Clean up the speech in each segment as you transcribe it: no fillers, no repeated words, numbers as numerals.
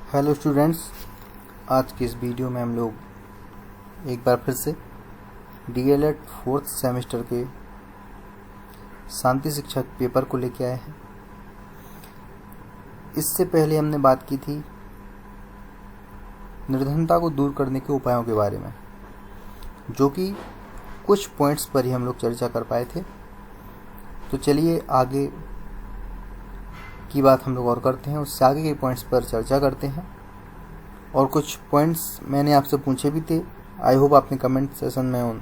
Hello students, आज की इस वीडियो में हम लोग एक बार फिर से डीएलएड 4th सेमेस्टर के शांति शिक्षक पेपर को लेके आए हैं। इससे पहले हमने बात की थी निर्धनता को दूर करने के उपायों के बारे में, जो कि कुछ पॉइंट्स पर ही हम लोग चर्चा कर पाए थे। तो चलिए आगे की बात हम लोग और करते हैं, उससे आगे के पॉइंट्स पर चर्चा करते हैं। और कुछ पॉइंट्स मैंने आपसे पूछे भी थे, आई होप आपने कमेंट सेशन में उन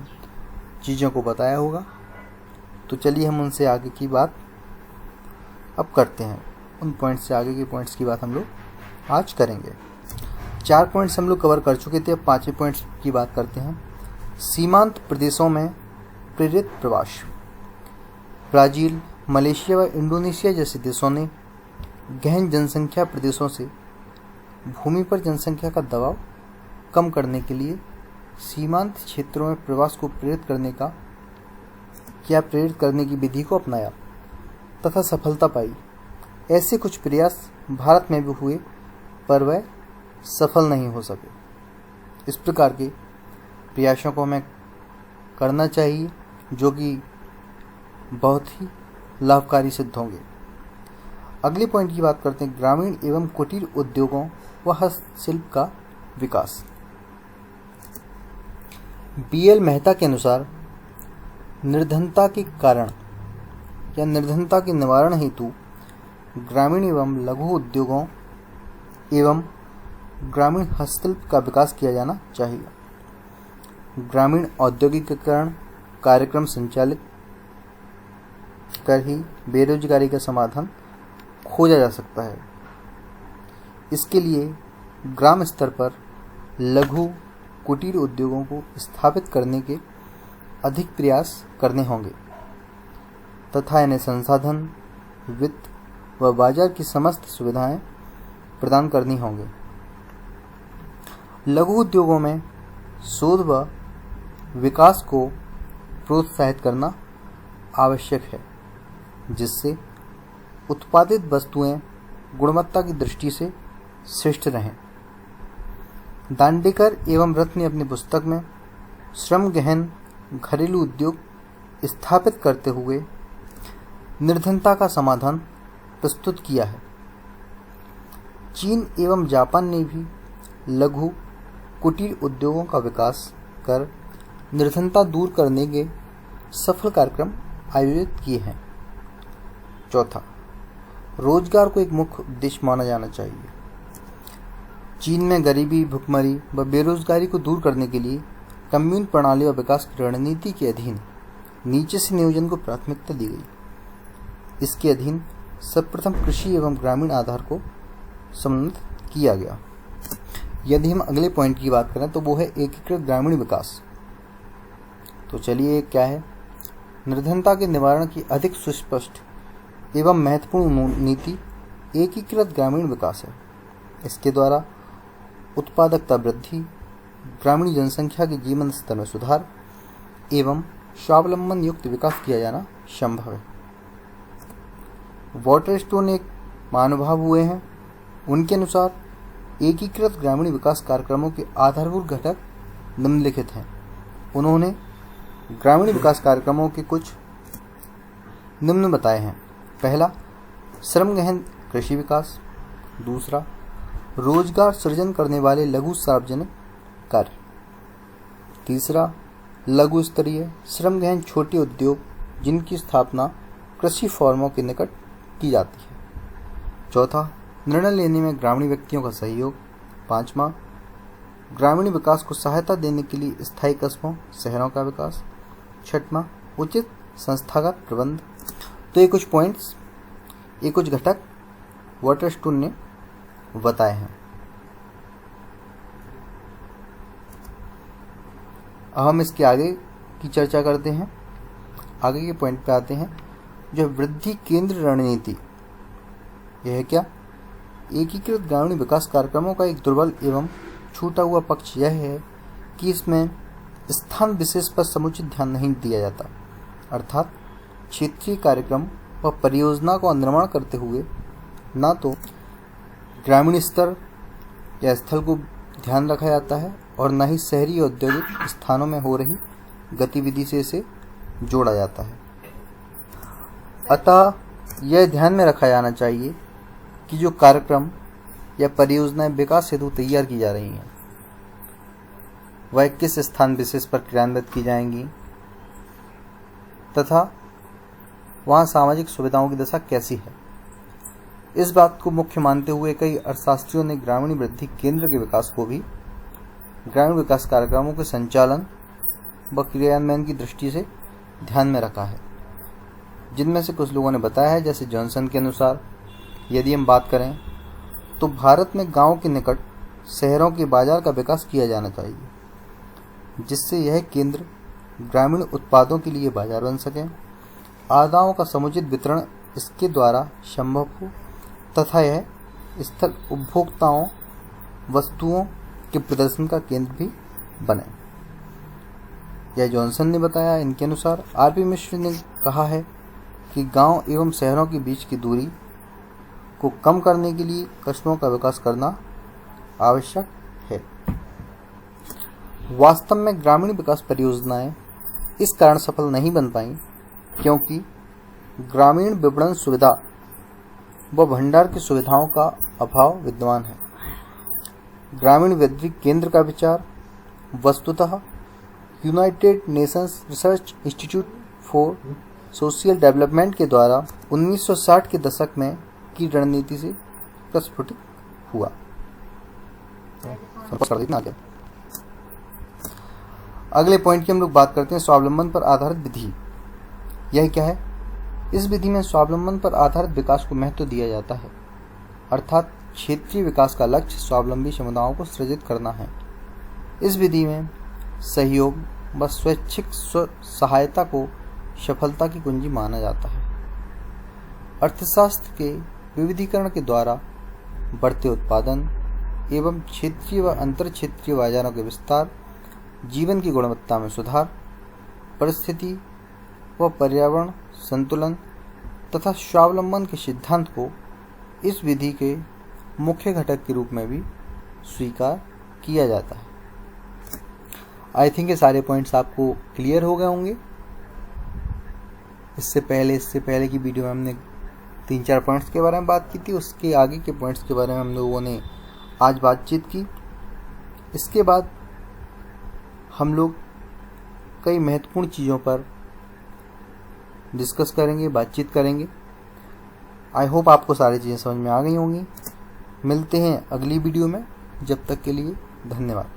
चीज़ों को बताया होगा। तो चलिए हम उनसे आगे की बात अब करते हैं। उन पॉइंट्स से आगे के पॉइंट्स की बात हम लोग आज करेंगे। 4 पॉइंट्स हम लोग कवर कर चुके थे, अब 5वें पॉइंट्स की बात करते हैं। सीमांत प्रदेशों में प्रेरित प्रवास। ब्राज़ील, मलेशिया व इंडोनेशिया जैसे देशों ने गहन जनसंख्या प्रदेशों से भूमि पर जनसंख्या का दबाव कम करने के लिए सीमांत क्षेत्रों में प्रवास को प्रेरित करने की विधि को अपनाया तथा सफलता पाई। ऐसे कुछ प्रयास भारत में भी हुए, पर वह सफल नहीं हो सके। इस प्रकार के प्रयासों को हमें करना चाहिए, जो कि बहुत ही लाभकारी सिद्ध होंगे। अगले पॉइंट की बात करते हैं, ग्रामीण एवं कुटीर उद्योगों व हस्तशिल्प का विकास। बीएल मेहता के अनुसार निर्धनता के कारण या निर्धनता के निवारण हेतु ग्रामीण एवं लघु उद्योगों एवं ग्रामीण हस्तशिल्प का विकास किया जाना चाहिए। ग्रामीण औद्योगिकीकरण कार्यक्रम संचालित कर ही बेरोजगारी का समाधान खोजा जा सकता है। इसके लिए ग्राम स्तर पर लघु कुटीर उद्योगों को स्थापित करने के अधिक प्रयास करने होंगे तथा इन्हें संसाधन, वित्त व बाजार की समस्त सुविधाएं प्रदान करनी होंगी। लघु उद्योगों में शोध व विकास को प्रोत्साहित करना आवश्यक है, जिससे उत्पादित वस्तुएं गुणवत्ता की दृष्टि से श्रेष्ठ रहें। दांडेकर एवं रथ ने अपनी पुस्तक में श्रम गहन घरेलू उद्योग स्थापित करते हुए निर्धनता का समाधान प्रस्तुत किया है। चीन एवं जापान ने भी लघु कुटीर उद्योगों का विकास कर निर्धनता दूर करने के सफल कार्यक्रम आयोजित किए हैं। चौथा, रोजगार को एक मुख्य उद्देश्य माना जाना चाहिए। चीन में गरीबी, भुखमरी व बेरोजगारी को दूर करने के लिए कम्यून प्रणाली और विकास की रणनीति के अधीन नीचे से नियोजन को प्राथमिकता दी गई। इसके अधीन सर्वप्रथम कृषि एवं ग्रामीण आधार को समन्वित किया गया। यदि हम अगले पॉइंट की बात करें तो वो है एकीकृत ग्रामीण विकास। तो चलिए क्या है, निर्धनता के निवारण की अधिक सुस्पष्ट एवं महत्वपूर्ण नीति एकीकृत ग्रामीण विकास है। इसके द्वारा उत्पादकता वृद्धि, ग्रामीण जनसंख्या के जीवन स्तर में सुधार एवं स्वावलंबन युक्त विकास किया जाना संभव है। वाटरस्टोन एक महानुभाव हुए हैं। उनके अनुसार एकीकृत ग्रामीण विकास कार्यक्रमों के आधारभूत घटक निम्नलिखित हैं। उन्होंने ग्रामीण विकास कार्यक्रमों के कुछ निम्न बताए हैं। पहला, श्रम गहन कृषि विकास। दूसरा, रोजगार सृजन करने वाले लघु सार्वजनिक कार्य। तीसरा, लघु स्तरीय श्रम गहन छोटे उद्योग जिनकी स्थापना कृषि फर्मों के निकट की जाती है। चौथा, निर्णय लेने में ग्रामीण व्यक्तियों का सहयोग। पांचवा, ग्रामीण विकास को सहायता देने के लिए स्थायी कस्बों शहरों का विकास। छठवां, उचित संस्थागत प्रबंध। तो ये कुछ पॉइंट्स, ये कुछ घटक वाटरस्टोन ने बताए हैं। अब हम इसके आगे की चर्चा करते हैं। आगे के पॉइंट पे आते हैं, जो वृद्धि केंद्र रणनीति। यह है क्या? एकीकृत ग्रामीण विकास कार्यक्रमों का एक दुर्बल एवं छूटा हुआ पक्ष यह है कि इसमें स्थान विशेष पर समुचित ध्यान नहीं दिया जाता, अर्थात क्षेत्रीय कार्यक्रम व परियोजना का निर्माण करते हुए न तो ग्रामीण स्तर या स्थल को ध्यान रखा जाता है और न ही शहरी औद्योगिक स्थानों में हो रही गतिविधि से इसे जोड़ा जाता है। अतः यह ध्यान में रखा जाना चाहिए कि जो कार्यक्रम या परियोजनाएं विकास हेतु तैयार की जा रही हैं वह किस स्थान विशेष पर क्रियान्वित की जाएंगी तथा वहाँ सामाजिक सुविधाओं की दशा कैसी है। इस बात को मुख्य मानते हुए कई अर्थशास्त्रियों ने ग्रामीण वृद्धि केंद्र के विकास को भी ग्रामीण विकास कार्यक्रमों के संचालन व क्रियान्वयन की दृष्टि से ध्यान में रखा है, जिनमें से कुछ लोगों ने बताया है। जैसे जॉनसन के अनुसार यदि हम बात करें तो भारत में गांव के निकट शहरों के बाजार का विकास किया जाना चाहिए, जिससे यह केंद्र ग्रामीण उत्पादों के लिए बाजार बन सके, आदायों का समुचित वितरण इसके द्वारा संभव हो तथा यह स्थल उपभोक्ताओं वस्तुओं के प्रदर्शन का केंद्र भी बने। यह जॉनसन ने बताया। इनके अनुसार आर.पी. मिश्र ने कहा है कि गांव एवं शहरों के बीच की दूरी को कम करने के लिए कस्बों का विकास करना आवश्यक है। वास्तव में ग्रामीण विकास परियोजनाएं इस कारण सफल नहीं बन पाईं क्योंकि ग्रामीण विपणन सुविधा व भंडार की सुविधाओं का अभाव विद्यमान है। ग्रामीण वृद्धि केंद्र का विचार वस्तुतः United Nations research institute for social development के द्वारा 1960 के दशक में की रणनीति से प्रस्फुटित हुआ। अगले पॉइंट की हम लोग बात करते हैं स्वावलंबन पर आधारित विधि। यह क्या है? इस विधि में स्वावलंबन पर आधारित विकास को महत्व दिया जाता है, अर्थात क्षेत्रीय विकास का लक्ष्य स्वावलंबी समुदायों को सृजित करना है। इस विधि में सहयोग व स्वैच्छिक सहायता को सफलता की कुंजी माना जाता है। अर्थशास्त्र के विविधीकरण के द्वारा बढ़ते उत्पादन एवं क्षेत्रीय व अंतर क्षेत्रीय बाजारों के विस्तार, जीवन की गुणवत्ता में सुधार, परिस्थिति व पर्यावरण संतुलन तथा स्वावलंबन के सिद्धांत को इस विधि के मुख्य घटक के रूप में भी स्वीकार किया जाता है। आई थिंक ये सारे पॉइंट्स आपको क्लियर हो गए होंगे। इससे पहले की वीडियो में हमने 3-4 पॉइंट्स के बारे में बात की थी, उसके आगे के पॉइंट्स के बारे में हम लोगों ने आज बातचीत की। इसके बाद हम लोग कई महत्वपूर्ण चीज़ों पर डिस्कस करेंगे, बातचीत करेंगे। आई होप आपको सारी चीज़ें समझ में आ गई होंगी। मिलते हैं अगली वीडियो में, जब तक के लिए धन्यवाद।